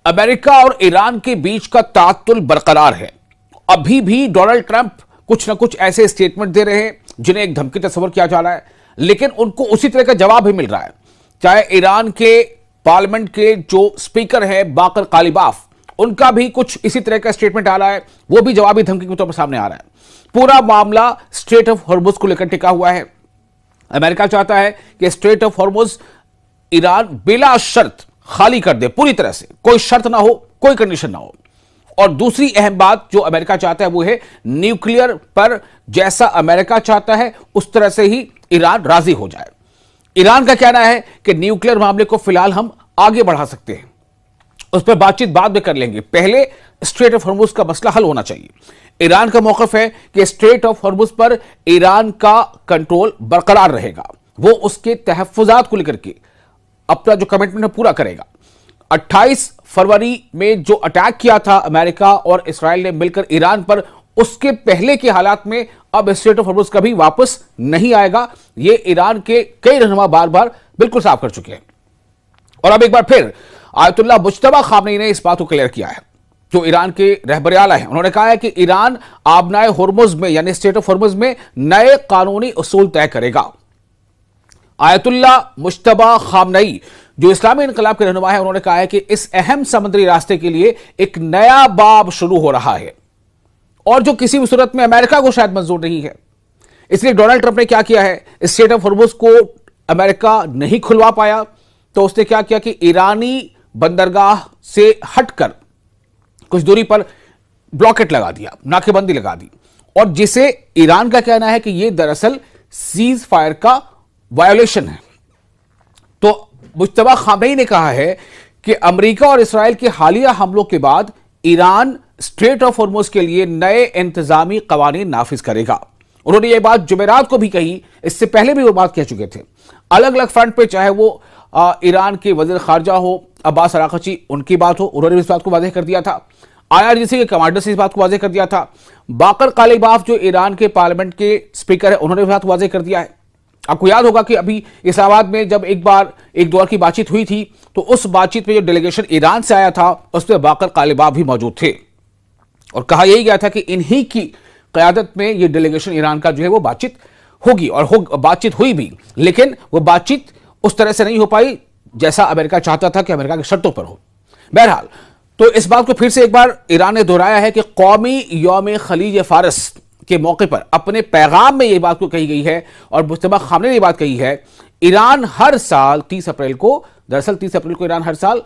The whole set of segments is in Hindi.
अमेरिका और ईरान के बीच का तातुल बरकरार है। अभी भी डोनाल्ड ट्रंप कुछ ना कुछ ऐसे स्टेटमेंट दे रहे हैं जिन्हें एक धमकी तस्वर किया जा रहा है, लेकिन उनको उसी तरह का जवाब भी मिल रहा है। चाहे ईरान के पार्लियामेंट के जो स्पीकर हैं बाकर कालिबाफ, उनका भी कुछ इसी तरह का स्टेटमेंट आ रहा है, वो भी जवाबी धमकी के तौर पर सामने आ रहा है। पूरा मामला स्ट्रेट ऑफ हॉर्मुज को लेकर टिका हुआ है। अमेरिका चाहता है कि स्ट्रेट ऑफ हॉर्मुज ईरान बिला शर्त खाली कर दे, पूरी तरह से, कोई शर्त ना हो, कोई कंडीशन ना हो। और दूसरी अहम बात जो अमेरिका चाहता है वो है न्यूक्लियर पर जैसा अमेरिका चाहता है उस तरह से ही ईरान राजी हो जाए। ईरान का कहना है कि न्यूक्लियर मामले को फिलहाल हम आगे बढ़ा सकते हैं, उस पर बातचीत बाद में कर लेंगे, पहले स्ट्रेट ऑफ हॉर्मुज का मसला हल होना चाहिए। ईरान का मौकफ है कि स्ट्रेट ऑफ हॉर्मुज पर ईरान का कंट्रोल बरकरार रहेगा, वो उसके तहफ्फुजात को लेकर के अपना जो कमिटमेंट है पूरा करेगा। 28 फरवरी में जो अटैक किया था अमेरिका और इस्राएल ने मिलकर ईरान पर, उसके पहले के हालात में अब स्ट्रेट ऑफ हॉर्मुज कभी वापस नहीं आएगा। यह ईरान के कई रहनुमा बार बार बिल्कुल साफ कर चुके हैं। और अब एक बार फिर आयतुल्लाह मुज्तबा खामनेई ने इस बात को क्लियर किया है, जो ईरान के रहबर आला हैं। उन्होंने कहा है कि ईरान आबनाए हॉर्मुज में यानी स्ट्रेट ऑफ हॉर्मुज में नए कानूनी उसूल तय करेगा। आयतुल्लाह मुज्तबा खामनेई जो इस्लामी इनकलाब के रहनुमा है, उन्होंने कहा है कि इस अहम समुद्री रास्ते के लिए एक नया बाब शुरू हो रहा है और जो किसी भी सूरत में अमेरिका को शायद मंजूर नहीं है। इसलिए डोनाल्ड ट्रंप ने क्या किया है, स्ट्रेट ऑफ हॉर्मुज को अमेरिका नहीं खुलवा पाया तो उसने क्या किया कि ईरानी बंदरगाह से हटकर कुछ दूरी पर ब्लॉकेट लगा दिया, नाकेबंदी लगा दी, और जिसे ईरान का कहना है कि यह दरअसल सीज फायर का वायोलेशन है। तो मुज्तबा खामनेई ने कहा है कि अमेरिका और इस्राएल के हालिया हमलों के बाद ईरान स्ट्रेट ऑफ हॉर्मुज के लिए नए इंतजामी कवानीन नाफिज करेगा। उन्होंने यह बात जुमेरात को भी कही, इससे पहले भी वो बात कह चुके थे अलग अलग फ्रंट पे, चाहे वो ईरान के वजीर खारजा हो अब्बास अरागची, उनकी बात हो, उन्होंने इस बात को वाज़ेह कर दिया था। IRGC के कमांडर से इस बात को वाज़ेह कर दिया था। बाकर कालिबाफ जो ईरान के पार्लियामेंट के स्पीकर है, उन्होंने इस बात को वाज़ेह कर दिया है। आपको याद होगा कि अभी इस्लामाबाद में जब एक दौर की बातचीत हुई थी तो उस बातचीत में जो डेलीगेशन ईरान से आया था उसमें बाकर कालिबाफ भी मौजूद थे और कहा यही गया था कि इन्हीं की क़यादत में ये डेलीगेशन ईरान का जो है वो बातचीत होगी और बातचीत हुई भी, लेकिन वो बातचीत उस तरह से नहीं हो पाई जैसा अमेरिका चाहता था कि अमेरिका की शर्तों पर हो। बहरहाल, तो इस बात को फिर से एक बार ईरान ने दोहराया है कि कौमी यौम खलीज फारस के मौके पर अपने पैगाम में यह बात को कही गई है और मुज्तबा खामनेई ने यह बात कही है, ईरान हर साल 30 अप्रैल को, दरअसल 30 अप्रैल को ईरान हर साल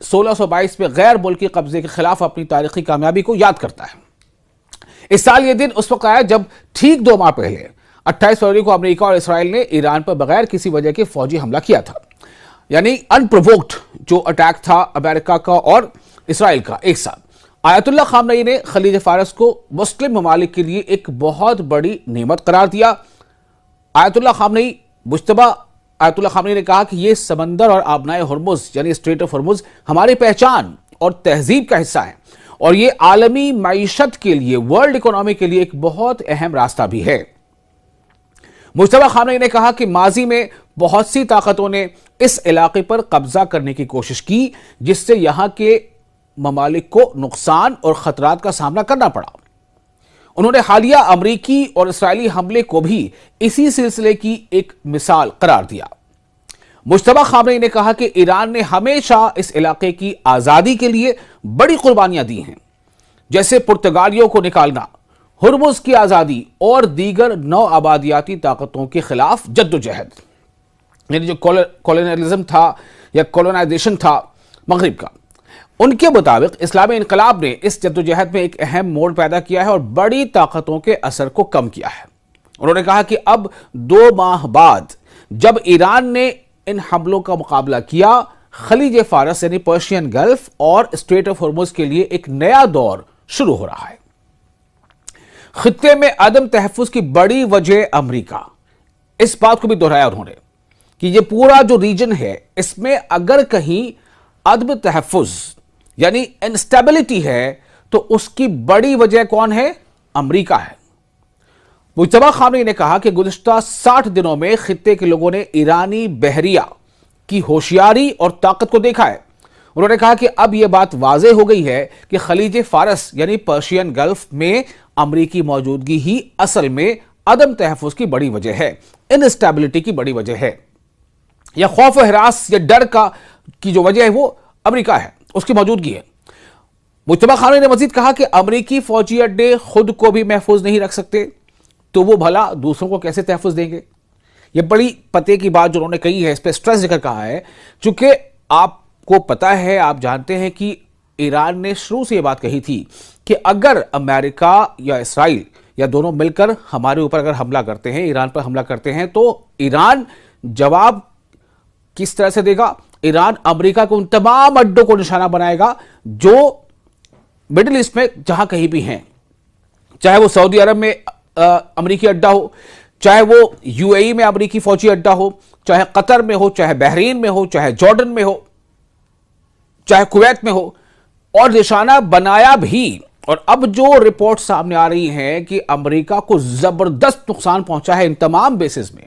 1622 में गैर मुल्की कब्जे के खिलाफ अपनी तारीखी कामयाबी को याद करता है। इस साल यह दिन उस वक्त आया जब ठीक 2 माह पहले 28 फरवरी को अमेरिका और इस्राएल ने ईरान पर बगैर किसी वजह के फौजी हमला किया था, यानी अनप्रोवोक्ड जो अटैक था अमेरिका का और इस्राएल का एक साथ। आयतुल्लाह खामनेई ने खलीज फारस को मुस्लिम ममालिक के लिए एक बहुत बड़ी नेमत करार दिया। आयतुल्लाह खामनेई ने कहा कि यह समंदर और आबनाए हॉर्मुज यानी स्ट्रेट ऑफ हॉर्मुज हमारी पहचान और तहजीब का हिस्सा है और यह आलमी मईशत के लिए, वर्ल्ड इकोनॉमी के लिए एक बहुत अहम रास्ता भी है। मुज्तबा खामनेई ने कहा कि माजी में बहुत सी ताकतों ने इस इलाके पर कब्जा करने की कोशिश की जिससे यहां के ममालिक को नुकसान और खतरात का सामना करना पड़ा। उन्होंने हालिया अमरीकी और इस्राएली हमले को भी इसी सिलसिले की एक मिसाल करार दिया। मुज्तबा खामनेई ने कहा कि ईरान ने हमेशा इस इलाके की आजादी के लिए बड़ी कुर्बानियां दी हैं, जैसे पुर्तगालियों को निकालना, हॉर्मुज की आजादी और दीगर नौ आबादियाती ताकतों के खिलाफ जद्दोजहद, यानी जो कॉलोनियलिज्म था या कॉलोनाइजेशन था मगरिब का। उनके मुताबिक इस्लामी इनकलाब ने इस जद्दोजहद में एक अहम मोड़ पैदा किया है और बड़ी ताकतों के असर को कम किया है। उन्होंने कहा कि अब 2 माह बाद जब ईरान ने इन हमलों का मुकाबला किया, खलीज फारस यानी पर्शियन गल्फ और स्ट्रेट ऑफ हॉर्मुज के लिए एक नया दौर शुरू हो रहा है। खित्ते में अदम तहफ्फुज की बड़ी वजह अमरीका, इस बात को भी दोहराया उन्होंने कि यह पूरा जो रीजन है इसमें अगर कहीं अदम तहफ्फुज यानी इंस्टेबिलिटी है तो उसकी बड़ी वजह कौन है? अमरीका है। मुज्तबा खामनेई ने कहा कि गुज़िश्ता 60 दिनों में खित्ते के लोगों ने ईरानी बहरिया की होशियारी और ताकत को देखा है। उन्होंने कहा कि अब यह बात वाज़ेह हो गई है कि खलीज फारस यानी पर्शियन गल्फ में अमेरिकी मौजूदगी ही असल में अदम तहफ़्फ़ुज़ की बड़ी वजह है, इनस्टेबिलिटी की बड़ी वजह है, या खौफ हरास या डर की जो वजह है वो अमेरिका है, उसकी मौजूदगी है। मुज्तबा खानोई ने मजीद कहा कि अमेरिकी फौजी अड्डे खुद को भी महफूज नहीं रख सकते तो वो भला दूसरों को कैसे तहफ़्फ़ुज़ देंगे। ये बड़ी पते की बात जो उन्होंने कही है, इस पर स्ट्रेस देकर कहा है, चूंकि आपको पता है, आप जानते हैं कि ईरान ने शुरू से यह बात कही थी कि अगर अमेरिका या इसराइल या दोनों मिलकर हमारे ऊपर अगर हमला करते हैं, ईरान पर हमला करते हैं, तो ईरान जवाब किस तरह से देगा। ईरान अमेरिका को उन तमाम अड्डों को निशाना बनाएगा जो मिडिल ईस्ट में जहां कहीं भी हैं, चाहे वो सऊदी अरब में अमेरिकी अड्डा हो, चाहे वो यूएई में अमेरिकी फौजी अड्डा हो, चाहे कतर में हो, चाहे बहरीन में हो, चाहे जॉर्डन में हो, चाहे कुवैत में हो, और निशाना बनाया भी। और अब जो रिपोर्ट सामने आ रही हैं कि अमेरिका को जबरदस्त नुकसान पहुंचा है इन तमाम बेसिस में,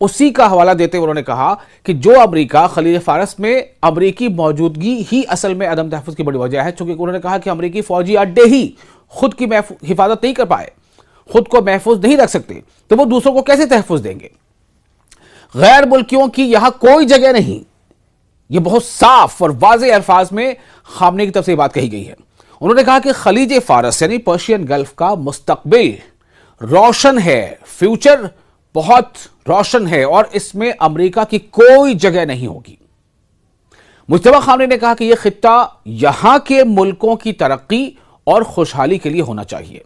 उसी का हवाला देते हुए उन्होंने कहा कि जो अमेरिका खलीज फारस में अमेरिकी मौजूदगी ही असल में अदम तहफ़्फ़ुज़ की बड़ी वजह है, क्योंकि उन्होंने कहा कि अमेरिकी फौजी अड्डे ही खुद की हिफाजत नहीं कर पाए, खुद को महफूज नहीं रख सकते, तो वो दूसरों को कैसे तहफ़्फ़ुज़ देंगे। गैर मुल्कियों की यहां कोई जगह नहीं, यह बहुत साफ और वाज़ेह अल्फाज में खामने की तरफ से बात कही गई है। उन्होंने कहा कि खलीज फारस यानी पर्शियन गल्फ का मुस्तकबिल रोशन है, फ्यूचर बहुत रोशन है और इसमें अमेरिका की कोई जगह नहीं होगी। मुज्तबा खानोई ने कहा कि यह खित्ता यहां के मुल्कों की तरक्की और खुशहाली के लिए होना चाहिए।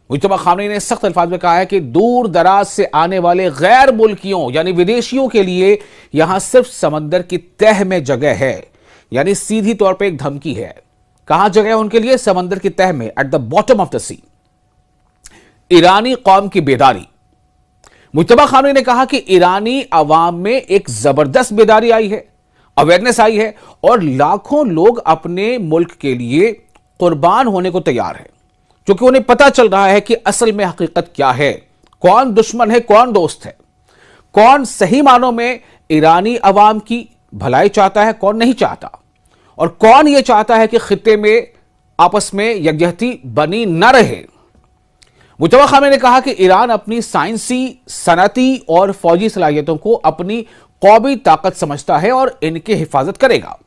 मुज्तबा खानोई ने सख्त अल्फाज में कहा है कि दूर दराज से आने वाले गैर मुल्कियों यानी विदेशियों के लिए यहां सिर्फ समंदर की तह में जगह है, यानी सीधी तौर पर एक धमकी है। कहां जगह है उनके लिए? समंदर की तह में, at the bottom of the sea. ईरानी कौम की बेदारी। मुज्तबा खानोई ने कहा कि ईरानी अवाम में एक जबरदस्त बेदारी आई है, अवेयरनेस आई है, और लाखों लोग अपने मुल्क के लिए कुर्बान होने को तैयार है, क्योंकि उन्हें पता चल रहा है कि असल में हकीकत क्या है, कौन दुश्मन है, कौन दोस्त है, कौन सही मानों में ईरानी अवाम की भलाई चाहता है, कौन नहीं चाहता, और कौन यह चाहता है कि खित्ते में आपस में यकजहती बनी न रहे। मुज्तबा खानोई ने कहा कि ईरान अपनी साइंसी, सनती और फौजी सलाहियतों को अपनी कौमी ताकत समझता है और इनकी हिफाजत करेगा।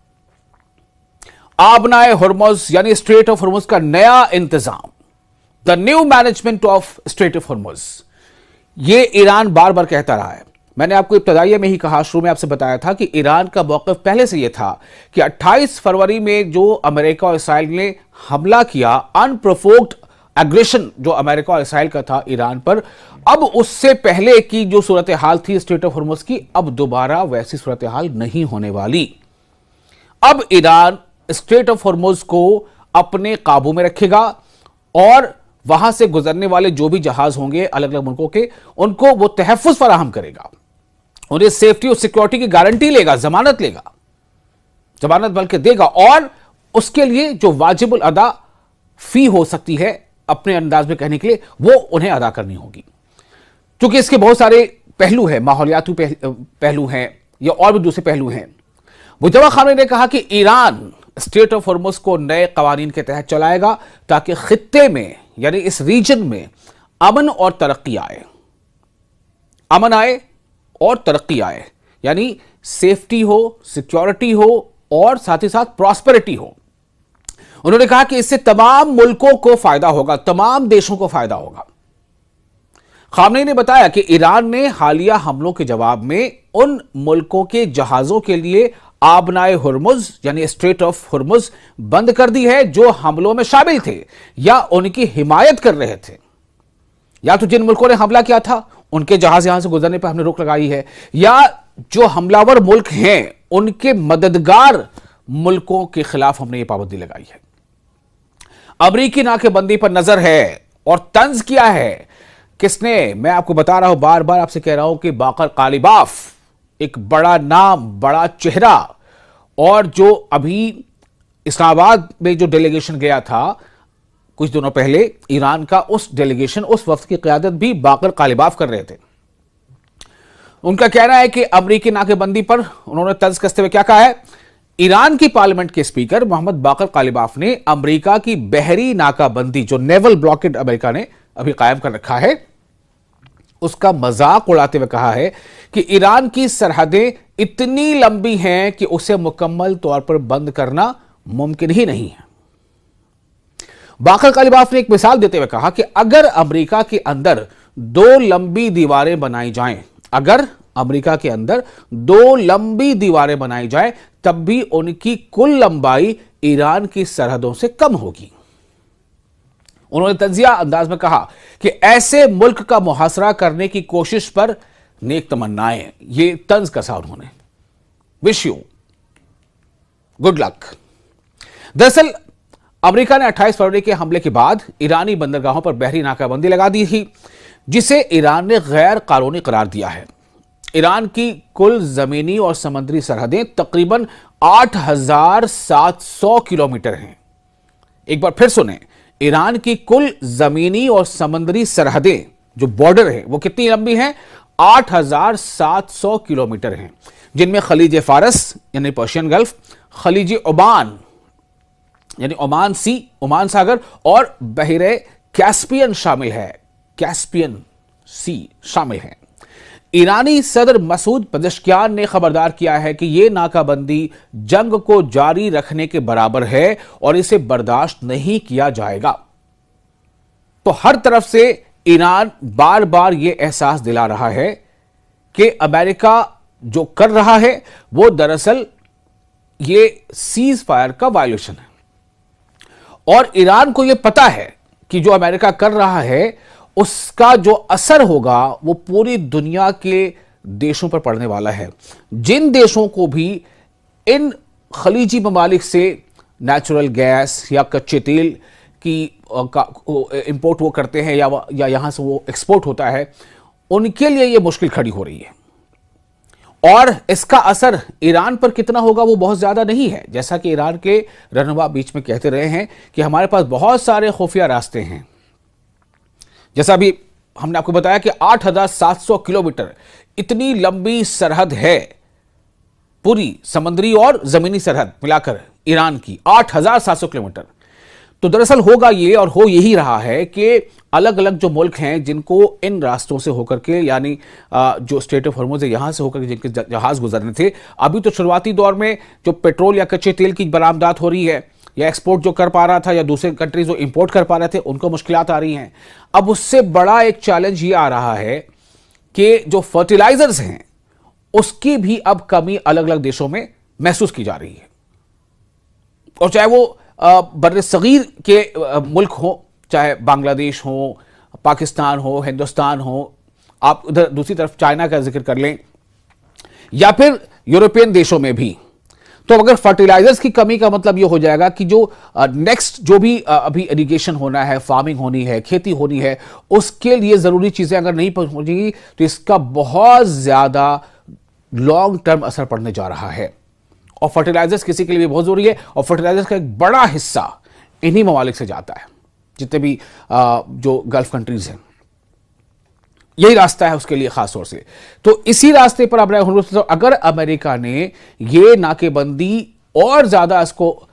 आबनाए हुर्मुज़ यानी स्ट्रेट ऑफ हुर्मुज़ का नया इंतजाम, the new management of strait of Hormuz, यह ईरान बार बार कहता रहा है। मैंने आपको इब्तदाइया में ही कहा, शुरू में आपसे बताया था कि ईरान का मौक़िफ़ पहले से यह था कि 28 फरवरी में जो अमेरिका और इसराइल ने हमला किया, अनप्रोवोक्ड एग्रेशन जो अमेरिका और इसराइल का था ईरान पर, अब उससे पहले की जो सूरत हाल थी स्ट्रेट ऑफ हुर्मुज़ की, अब दोबारा वैसी सूरत हाल नहीं होने वाली। अब ईरान स्ट्रेट ऑफ हुर्मुज़ को अपने काबू में रखेगा और वहां से गुजरने वाले जो भी जहाज होंगे अलग अलग मुल्कों के, उनको वो तहफ़्फ़ुज़ फराहम करेगा, उन्हें सेफ्टी और सिक्योरिटी की गारंटी लेगा, जमानत लेगा, जमानत बल्कि देगा, और उसके लिए जो वाजिबुल अदा फी हो सकती है अपने अंदाज में कहने के लिए, वो उन्हें अदा करनी होगी। क्योंकि इसके बहुत सारे पहलू हैं, माहौलियाती पहलू हैं या और भी दूसरे पहलू हैं। मुज्तबा खानोई ने कहा कि ईरान स्ट्रेट ऑफ हुर्मुज़ को नए कवानीन के तहत चलाएगा ताकि खित्ते में यानी इस रीजन में अमन और तरक्की आए, अमन आए और तरक्की आए, यानी सेफ्टी हो, सिक्योरिटी हो और साथ ही साथ प्रॉस्पेरिटी हो। उन्होंने कहा कि इससे तमाम मुल्कों को फायदा होगा, तमाम देशों को फायदा होगा। खामनेई ने बताया कि ईरान ने हालिया हमलों के जवाब में उन मुल्कों के जहाजों के लिए आबनाए हुर्मुज़ यानी स्ट्रेट ऑफ हुर्मुज़ बंद कर दी है जो हमलों में शामिल थे या उनकी हिमायत कर रहे थे, या तो जिन मुल्कों ने हमला किया था उनके जहाज यहां से गुजरने पर हमने रोक लगाई है, या जो हमलावर मुल्क हैं उनके मददगार मुल्कों के खिलाफ हमने ये पाबंदी लगाई है। अमरीकी नाकेबंदी पर नजर है और तंज किया है किसने? मैं आपको बता रहा हूं, बार बार आपसे कह रहा हूं कि बाकर कालिबाफ एक बड़ा नाम, बड़ा चेहरा, और जो अभी इस्लामाबाद में जो डेलीगेशन गया था कुछ दिनों पहले ईरान का, उस डेलीगेशन, उस वफ्द की क़यादत भी बाकर कालिबाफ कर रहे थे। उनका कहना है कि अमरीकी नाकेबंदी पर उन्होंने तंज कसते हुए क्या कहा है ईरान की पार्लियामेंट के स्पीकर मोहम्मद बाकर कालिबाफ ने अमेरिका की बहरी नाकाबंदी, जो नेवल ब्लॉकेड अमेरिका ने अभी कायम कर रखा है, उसका मजाक उड़ाते हुए कहा है कि ईरान की सरहदें इतनी लंबी हैं कि उसे मुकम्मल तौर पर बंद करना मुमकिन ही नहीं है। बाकर कालिबाफ ने एक मिसाल देते हुए कहा कि अगर अमेरिका के अंदर दो लंबी दीवारें बनाई जाएं, अगर अमेरिका के अंदर दो लंबी दीवारें बनाई जाएं, तब भी उनकी कुल लंबाई ईरान की सरहदों से कम होगी। उन्होंने तंजिया अंदाज में कहा कि ऐसे मुल्क का मुहासरा करने की कोशिश पर नेक तमन्नाएं, ये तंज कसा उन्होंने। Wish you good luck. दरअसल अमेरिका ने 28 फरवरी के हमले के बाद ईरानी बंदरगाहों पर बहरी नाकाबंदी लगा दी थी, जिसे ईरान ने गैर कानूनी करार दिया है। ईरान की कुल जमीनी और समुद्री सरहदें तकरीबन 8,700 किलोमीटर हैं। एक बार फिर सुने, ईरान की कुल जमीनी और समुद्री सरहदें, जो बॉर्डर है, वो कितनी लंबी हैं? 8,700 किलोमीटर हैं, जिनमें खलीज फारस यानी पर्शियन गल्फ, खलीज ओमान यानी ओमान सी, ओमान सागर और बहरे कैस्पियन शामिल है, कैस्पियन सी शामिल है। ईरानी सदर मसूद पज़ेश्कियान ने खबरदार किया है कि यह नाकाबंदी जंग को जारी रखने के बराबर है और इसे बर्दाश्त नहीं किया जाएगा। तो हर तरफ से ईरान बार बार यह एहसास दिला रहा है कि अमेरिका जो कर रहा है वो दरअसल ये सीज फायर का वायलेशन है, और ईरान को यह पता है कि जो अमेरिका कर रहा है उसका जो असर होगा वो पूरी दुनिया के देशों पर पड़ने वाला है। जिन देशों को भी इन खलीजी ममालिक से नेचुरल गैस या कच्चे तेल की इंपोर्ट वो करते हैं या यहां से वो एक्सपोर्ट होता है, उनके लिए ये मुश्किल खड़ी हो रही है। और इसका असर ईरान पर कितना होगा वो बहुत ज्यादा नहीं है। जैसा कि ईरान के रहनुमा बीच में कहते रहे हैं कि हमारे पास बहुत सारे खुफिया रास्ते हैं। जैसा भी हमने आपको बताया कि 8,700 किलोमीटर इतनी लंबी सरहद है, पूरी समुद्री और जमीनी सरहद मिलाकर ईरान की 8,700 किलोमीटर। तो दरअसल होगा ये, और हो यही रहा है कि अलग अलग जो मुल्क हैं जिनको इन रास्तों से होकर के, यानी जो स्ट्रेट ऑफ हॉर्मुज़ है यहां से होकर के जिनके जहाज गुजरने थे, अभी तो शुरुआती दौर में जो पेट्रोल या कच्चे तेल की बरामदात हो रही है या एक्सपोर्ट जो कर पा रहा था या दूसरे कंट्रीज जो इंपोर्ट कर पा रहे थे, उनको मुश्किलात आ रही हैं। अब उससे बड़ा एक चैलेंज ये आ रहा है कि जो फर्टिलाइजर्स हैं उसकी भी अब कमी अलग अलग देशों में महसूस की जा रही है। और चाहे वो बर्रे सगीर के मुल्क हो, चाहे बांग्लादेश हो, पाकिस्तान हो, हिंदुस्तान हो, आप उधर दूसरी तरफ चाइना का जिक्र कर लें, या फिर यूरोपियन देशों में भी। तो अगर फर्टिलाइजर्स की कमी का मतलब यह हो जाएगा कि जो नेक्स्ट जो भी अभी इरिगेशन होना है, फार्मिंग होनी है, खेती होनी है, उसके लिए जरूरी चीजें अगर नहीं पहुंचेगी तो इसका बहुत ज्यादा लॉन्ग टर्म असर पड़ने जा रहा है। और फर्टिलाइजर्स किसी के लिए भी बहुत जरूरी है, और फर्टिलाइजर्स का एक बड़ा हिस्सा इन्हीं ममालिक से जाता है, जितने भी जो गल्फ कंट्रीज हैं, यही रास्ता है उसके लिए खास तौर से। तो इसी रास्ते पर अगर अमेरिका ने ये नाकेबंदी और ज्यादा इसको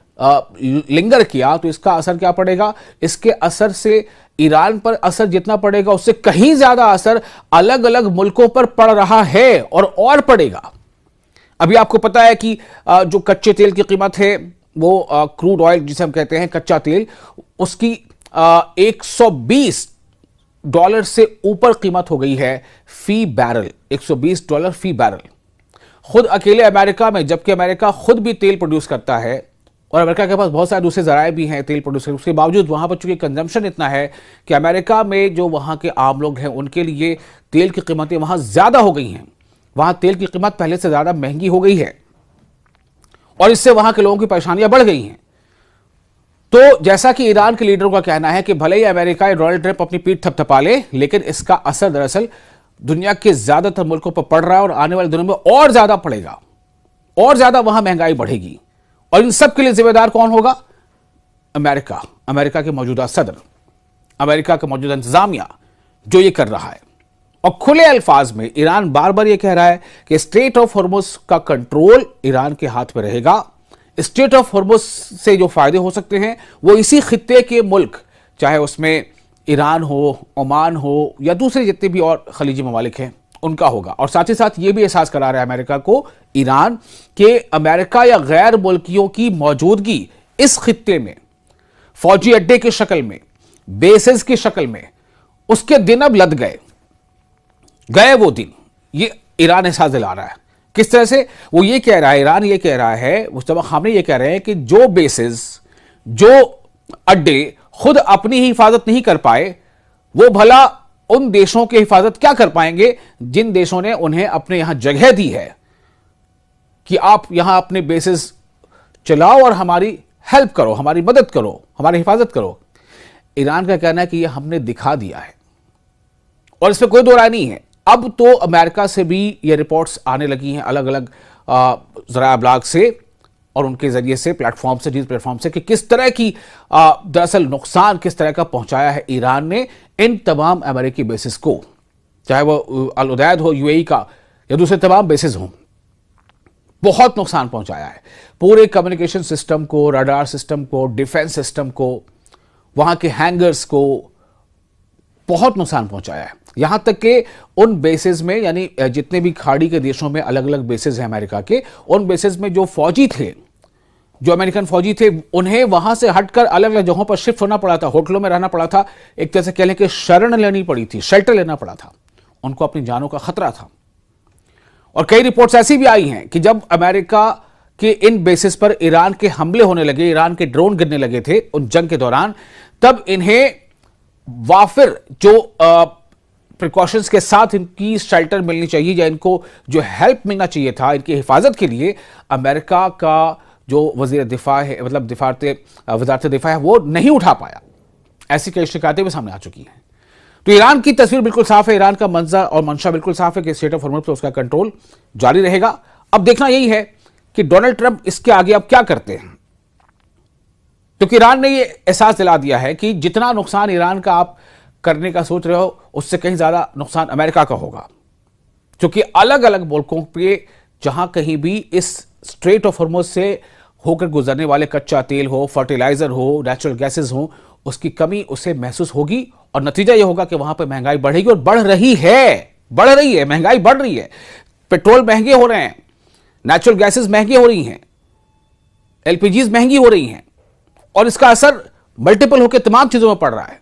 लिंगर किया तो इसका असर क्या पड़ेगा? इसके असर से ईरान पर असर जितना पड़ेगा उससे कहीं ज्यादा असर अलग अलग मुल्कों पर पड़ रहा है और पड़ेगा। अभी आपको पता है कि जो कच्चे तेल की कीमत है वो क्रूड ऑयल जिसे हम कहते हैं कच्चा तेल, उसकी 120 डॉलर से ऊपर कीमत हो गई है फी बैरल, 120 डॉलर फी बैरल। खुद अकेले अमेरिका में, जबकि अमेरिका खुद भी तेल प्रोड्यूस करता है और अमेरिका के पास बहुत सारे दूसरे जराए भी हैं तेल प्रोड्यूस करने, उसके बावजूद वहां पर चूंकि कंजम्पशन इतना है कि अमेरिका में जो वहां के आम लोग हैं उनके लिए तेल की कीमतें वहां ज्यादा हो गई हैं। वहां तेल की कीमत पहले से ज्यादा महंगी हो गई है और इससे वहां के लोगों की परेशानियां बढ़ गई हैं। तो जैसा कि ईरान के लीडरों का कहना है कि भले ही अमेरिका डोनाल्ड ट्रंप अपनी पीठ थपथपा ले, लेकिन इसका असर दरअसल दुनिया के ज्यादातर मुल्कों पर पड़ रहा है और आने वाले दिनों में और ज्यादा पड़ेगा, और ज्यादा वहां महंगाई बढ़ेगी। और इन सब के लिए जिम्मेदार कौन होगा? अमेरिका, अमेरिका के मौजूदा सदर, अमेरिका का मौजूदा इंतजामिया जो ये कर रहा है। और खुले अल्फाज में ईरान बार बार ये कह रहा है कि स्ट्रेट ऑफ हॉर्मुज़ का कंट्रोल ईरान के हाथ में रहेगा, स्ट्रेट ऑफ हॉर्मुज से जो फायदे हो सकते हैं वो इसी खित्ते के मुल्क, चाहे उसमें ईरान हो, ओमान हो या दूसरे जितने भी और खलीजी ममालिक हैं, उनका होगा। और साथ ही साथ ये भी एहसास करा रहा है अमेरिका को, ईरान, के अमेरिका या गैर मुल्कियों की मौजूदगी इस खित्ते में फौजी अड्डे की शक्ल में, बेसेस की शक्ल में, उसके दिन अब लद गए वो दिन। ये ईरान एहसास दिला रहा है। किस तरह से? वो ये कह रहा है, ईरान ये कह रहा है, मुस्तफा खामनेई ये कह रहे हैं कि जो बेसेस, जो अड्डे खुद अपनी ही हिफाजत नहीं कर पाए, वो भला उन देशों की हिफाजत क्या कर पाएंगे जिन देशों ने उन्हें अपने यहां जगह दी है कि आप यहां अपने बेसेस चलाओ और हमारी हेल्प करो, हमारी मदद करो, हमारी हिफाजत करो। ईरान का कहना है कि यह हमने दिखा दिया है और इसमें कोई दो राय नहीं है। अब तो अमेरिका से भी ये रिपोर्ट्स आने लगी हैं अलग अलग ज़राए अबलाग से और उनके जरिए से, प्लेटफॉर्म से, न्यूज़ प्लेटफॉर्म से, कि किस तरह की दरअसल नुकसान किस तरह का पहुंचाया है ईरान ने इन तमाम अमेरिकी बेसिस को, चाहे वो अल उदैद हो यूएई का या दूसरे तमाम बेसिस हों। बहुत नुकसान पहुंचाया है पूरे कम्युनिकेशन सिस्टम को, रडार सिस्टम को, डिफेंस सिस्टम को, वहां के हैंगर्स को बहुत नुकसान पहुंचाया है। यहां तक कि उन बेसिस में, यानी जितने भी खाड़ी के देशों में अलग अलग बेसिस हैं अमेरिका के, उन बेसिस में जो फौजी थे, जो अमेरिकन फौजी थे, उन्हें वहां से हटकर अलग अलग जगहों पर शिफ्ट होना पड़ा था, होटलों में रहना पड़ा था, एक तरह से कह लें कि शरण लेनी पड़ी थी, शेल्टर लेना पड़ा था, उनको अपनी जानों का खतरा था। और कई रिपोर्ट्स ऐसी भी आई हैं कि जब अमेरिका के इन बेसिस पर ईरान के हमले होने लगे, ईरान के ड्रोन गिरने लगे थे उन जंग के दौरान, तब इन्हें वाफिर जो प्रिकॉशंस के साथ इनकी शेल्टर मिलनी चाहिए या इनको जो हेल्प मिलना चाहिए था इनकी हिफाजत के लिए, अमेरिका का जो वजीर दिफा है, मतलब वजारत दिफा है, वो नहीं उठा पाया। ऐसी कई शिकायतें भी सामने आ चुकी हैं। तो ईरान की तस्वीर बिल्कुल साफ है, ईरान का मंजर और मंशा बिल्कुल साफ है कि स्टेट ऑफ हॉर्मुज पर उसका कंट्रोल जारी रहेगा। अब देखना यही है कि डोनाल्ड ट्रंप इसके आगे अब क्या करते हैं, क्योंकि ईरान ने यह एहसास दिला दिया है कि जितना नुकसान ईरान का आप करने का सोच रहे हो, उससे कहीं ज्यादा नुकसान अमेरिका का होगा। क्योंकि अलग अलग मुल्कों पे जहां कहीं भी इस स्ट्रेट ऑफ हॉर्मुज से होकर गुजरने वाले कच्चा तेल हो, फर्टिलाइजर हो, नेचुरल गैसेस हो, उसकी कमी उसे महसूस होगी और नतीजा यह होगा कि वहां पर महंगाई बढ़ेगी और बढ़ रही है, महंगाई बढ़ रही है। पेट्रोल महंगे हो रहे हैं, नेचुरल गैसेस महंगी हो रही हैं, एलपीजीज महंगी हो रही हैं और इसका असर मल्टीपल होकर तमाम चीजों में पड़ रहा है।